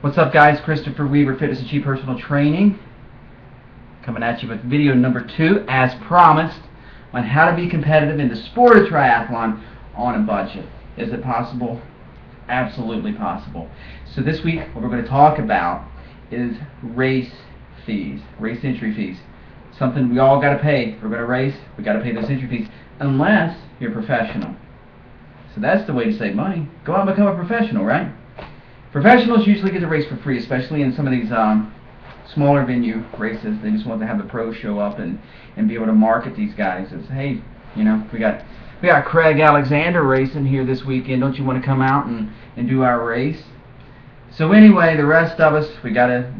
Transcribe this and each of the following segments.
What's up, guys? Christopher Weaver, Fitness and Cheap Personal Training, coming at you with video number 2, as promised, on how to be competitive in the sport of triathlon on a budget. Is it possible? Absolutely possible. So this week, what we're going to talk about is race fees, race entry fees. Something we all got to pay. If we're going to race, we got to pay those entry fees, unless you're professional. So that's the way to save money. Go out and become a professional, right? Professionals usually get the race for free, especially in some of these smaller venue races. They just want to have the pros show up and be able to market these guys as, hey, you know, we got Craig Alexander racing here this weekend. Don't you want to come out and do our race? So anyway, the rest of us, we gotta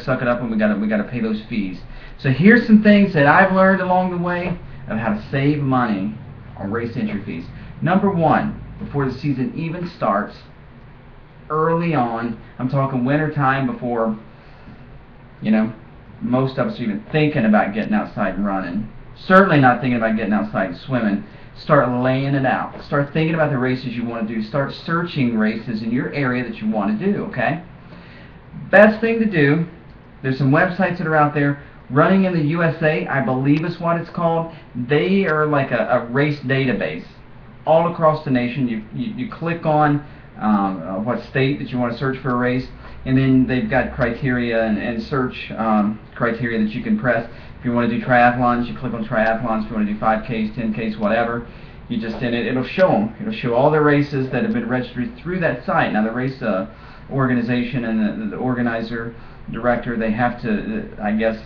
suck it up, and we gotta pay those fees. So here's some things that I've learned along the way of how to save money on race entry fees. Number 1, before the season even starts, early on, I'm talking winter time, before, you know, most of us are even thinking about getting outside and running. Certainly not thinking about getting outside and swimming. Start laying it out. Start thinking about the races you want to do. Start searching races in your area that you want to do, okay? Best thing to do, there's some websites that are out there. Running in the USA, I believe is what it's called. They are like a race database all across the nation. You click on what state that you want to search for a race, and then they've got criteria and search criteria that you can press. If you want to do triathlons, you click on triathlons. If you want to do 5Ks, 10Ks, whatever, you just in it. It'll show them. It'll show all the races that have been registered through that site. Now the race organization and the organizer, director, they have to, I guess,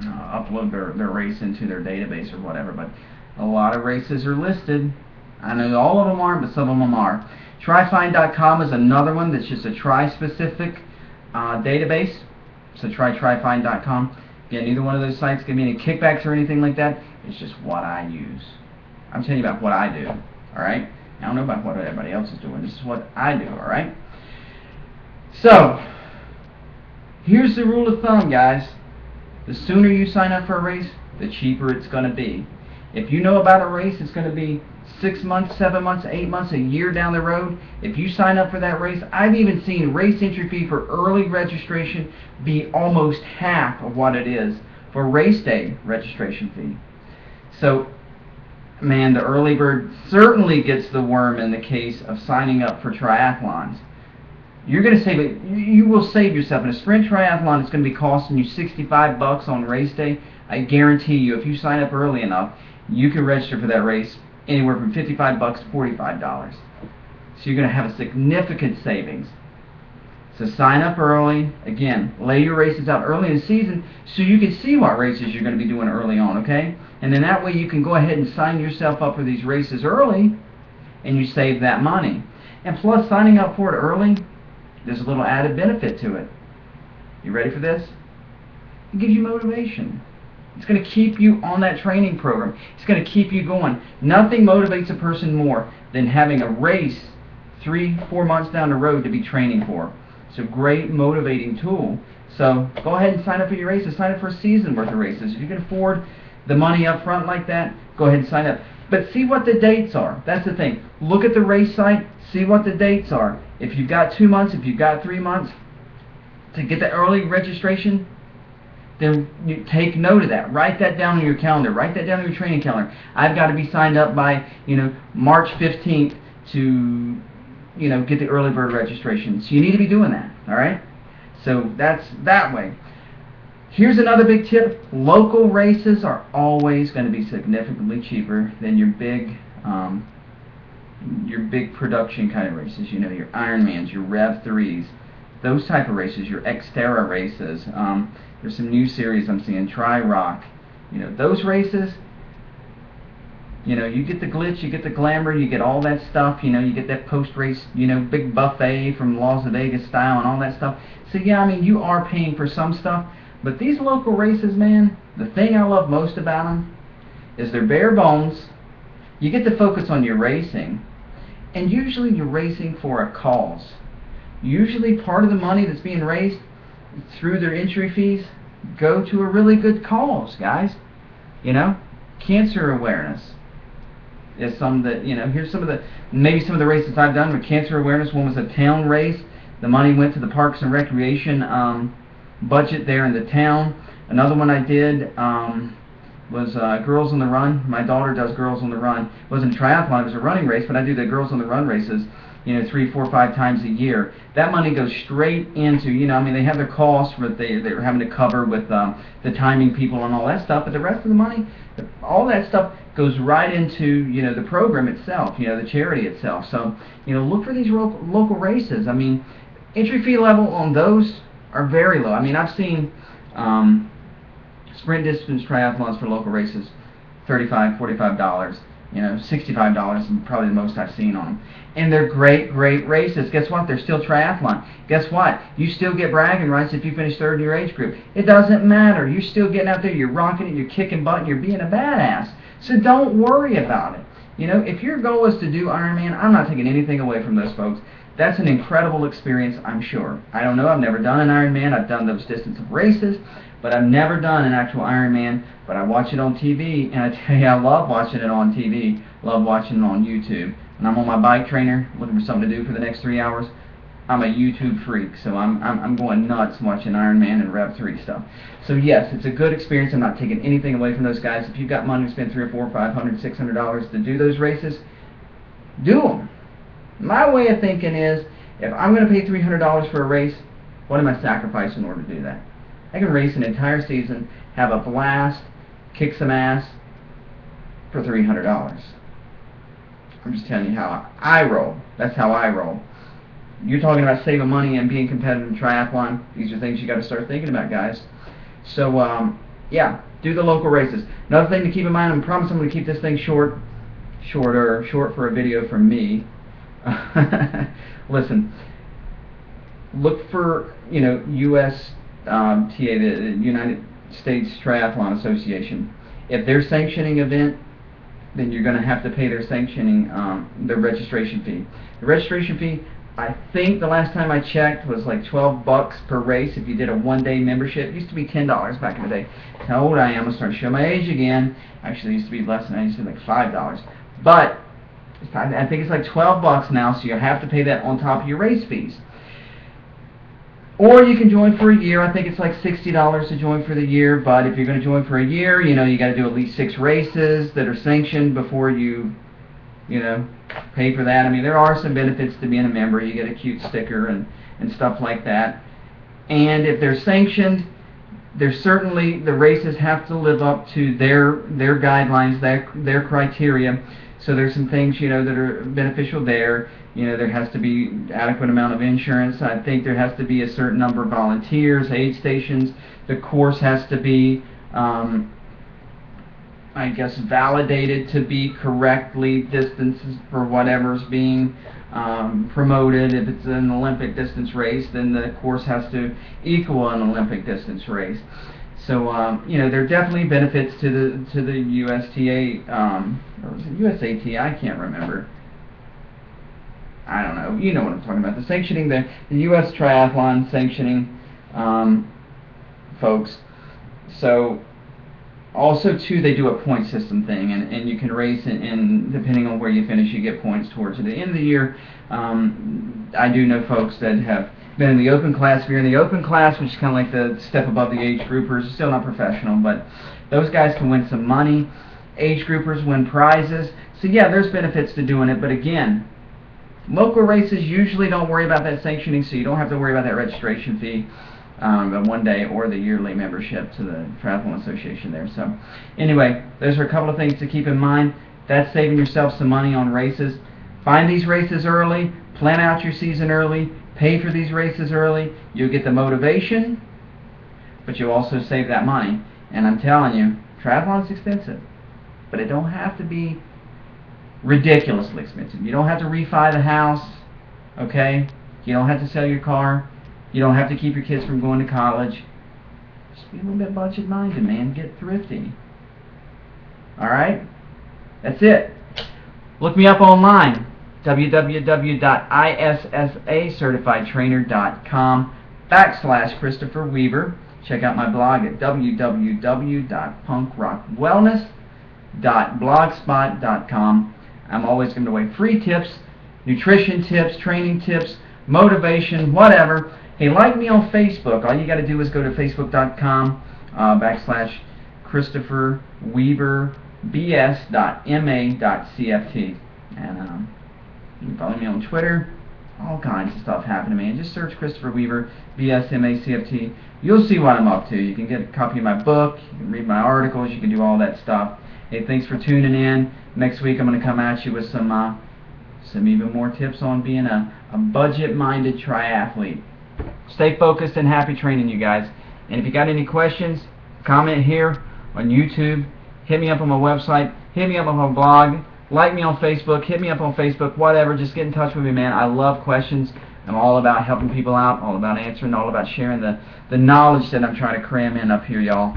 upload their race into their database or whatever. But a lot of races are listed. I know all of them aren't, but some of them are. Trifind.com is another one that's just a tri-specific database. So try Trifind.com. Again, neither one of those sites give me any kickbacks or anything like that. It's just what I use. I'm telling you about what I do. Alright? I don't know about what everybody else is doing. This is what I do. Alright? So, here's the rule of thumb, guys. The sooner you sign up for a race, the cheaper it's going to be. If you know about a race, it's going to be 6 months, 7 months, 8 months, a year down the road. If you sign up for that race, I've even seen race entry fee for early registration be almost half of what it is for race day registration fee. So, man, the early bird certainly gets the worm in the case of signing up for triathlons. You're going to save it. You will save yourself. In a sprint triathlon, it's going to be costing you $65 on race day. I guarantee you, if you sign up early enough, you can register for that race anywhere from $55 to $45. So you're going to have a significant savings. So sign up early. Again, lay your races out early in the season so you can see what races you're going to be doing early on, okay? And then that way you can go ahead and sign yourself up for these races early, and you save that money. And plus, signing up for it early, there's a little added benefit to it. You ready for this? It gives you motivation. It's going to keep you on that training program. It's going to keep you going. Nothing motivates a person more than having a race 3-4 months down the road to be training for. It's a great motivating tool. So go ahead and sign up for your races. Sign up for a season worth of races. If you can afford the money up front like that, go ahead and sign up. But see what the dates are. That's the thing. Look at the race site. See what the dates are. If you've got 2 months, if you've got 3 months to get the early registration, then you take note of that. Write that down on your calendar. Write that down on your training calendar. I've got to be signed up by, March 15th to, get the early bird registration. So you need to be doing that, all right? So that's that way. Here's another big tip. Local races are always going to be significantly cheaper than your big production kind of races. Your Ironmans, your Rev 3s, those type of races, your Xterra races. There's some new series I'm seeing, Tri-Rock. Those races, you get the glitz, you get the glamour, you get all that stuff, you get that post-race, big buffet from Las Vegas style and all that stuff. So yeah, you are paying for some stuff, but these local races, man, the thing I love most about them is they're bare bones. You get to focus on your racing, and usually you're racing for a cause. Usually part of the money that's being raised through their entry fees go to a really good cause, guys. Cancer awareness is some that, here's maybe some of the races I've done with cancer awareness. One was a town race The money went to the Parks and Recreation budget there in the town. Another one I did was Girls on the Run. My daughter does Girls on the Run. It wasn't a triathlon, it was a running race, but I do the Girls on the Run races, 3, 4, 5 times a year. That money goes straight into, they have their costs, but they're having to cover with the timing people and all that stuff, but the rest of the money, all that stuff goes right into, the program itself, the charity itself. So, look for these local races. Entry fee level on those are very low. I've seen sprint distance triathlons for local races, $35, $45, $65 is probably the most I've seen on them. And they're great races. Guess what? They're still triathlon. Guess what? You still get bragging rights if you finish third in your age group. It doesn't matter. You're still getting out there, you're rocking it, you're kicking butt, and you're being a badass. So don't worry about it. If your goal is to do Ironman, I'm not taking anything away from those folks. That's an incredible experience, I'm sure. I don't know, I've never done an Ironman. I've done those distance of races, but I've never done an actual Ironman. But I watch it on TV, and I tell you, I love watching it on TV, love watching it on YouTube. When I'm on my bike trainer, looking for something to do for the next 3 hours, I'm a YouTube freak, so I'm going nuts watching Ironman and Rev 3 stuff. So yes, it's a good experience. I'm not taking anything away from those guys. If you've got money to spend $300 or $400, $500, $600 to do those races, do them. My way of thinking is, if I'm going to pay $300 for a race, what am I sacrificing in order to do that? I can race an entire season, have a blast, kick some ass for $300. I'm just telling you how I roll. That's how I roll. You're talking about saving money and being competitive in triathlon. These are things you got to start thinking about, guys. So, yeah, do the local races. Another thing to keep in mind, I promise I'm going to keep this thing short for a video from me. Listen, look for, USTA, the United States Triathlon Association. If they're sanctioning an event, then you're going to have to pay their sanctioning, their registration fee. The registration fee, I think the last time I checked, was like $12 per race if you did a one-day membership. It used to be $10 back in the day. That's how old I am. I'm starting to show my age again. Actually, it used to be less than that. It used to be like $5. But I think it's like $12 now, so you have to pay that on top of your race fees. Or you can join for a year. I think it's like $60 to join for the year, but if you're going to join for a year, you got to do at least 6 races that are sanctioned before you pay for that. There are some benefits to being a member. You get a cute sticker and stuff like that. And if they're sanctioned, there's certainly, the races have to live up to their guidelines, their criteria. So there's some things, that are beneficial there. There has to be adequate amount of insurance. I think there has to be a certain number of volunteers, aid stations. The course has to be, validated to be correctly distances for whatever's being promoted. If it's an Olympic distance race, then the course has to equal an Olympic distance race. So there are definitely benefits to the USTA, or was it USAT? I can't remember. I don't know. You know what I'm talking about. The sanctioning, the U.S. Triathlon sanctioning folks. So also too, they do a point system thing, and you can race and depending on where you finish, you get points towards the end of the year. I do know folks that have been in the open class. If you're in the open class, which is kind of like the step above the age groupers, still not professional, but those guys can win some money. Age groupers win prizes. So yeah, there's benefits to doing it, but again, local races usually don't worry about that sanctioning, so you don't have to worry about that registration fee, the one day or the yearly membership to the Triathlon Association there. So anyway, those are a couple of things to keep in mind. That's saving yourself some money on races. Find these races early, plan out your season early, pay for these races early. You'll get the motivation, but you'll also save that money. And I'm telling you, triathlon is expensive, but it don't have to be ridiculously expensive. You don't have to refi the house, okay? You don't have to sell your car. You don't have to keep your kids from going to college. Just be a little bit budget-minded, man. Get thrifty. Alright? That's it. Look me up online. www.issacertifiedtrainer.com/Christopher Weaver. Check out my blog at www.punkrockwellness.blogspot.com. I'm always giving away free tips, nutrition tips, training tips, motivation, whatever. Hey, like me on Facebook. All you got to do is go to facebook.com / Christopher Weaver BS MA CFT. And you can follow me on Twitter. All kinds of stuff happening to me. And just search Christopher Weaver BS MA CFT. You'll see what I'm up to. You can get a copy of my book. You can read my articles. You can do all that stuff. Hey, thanks for tuning in. Next week I'm going to come at you with some even more tips on being a budget-minded triathlete. Stay focused and happy training, you guys. And if you got any questions, comment here on YouTube. Hit me up on my website. Hit me up on my blog. Like me on Facebook. Hit me up on Facebook. Whatever. Just get in touch with me, man. I love questions. I'm all about helping people out, all about answering, all about sharing the knowledge that I'm trying to cram in up here, y'all.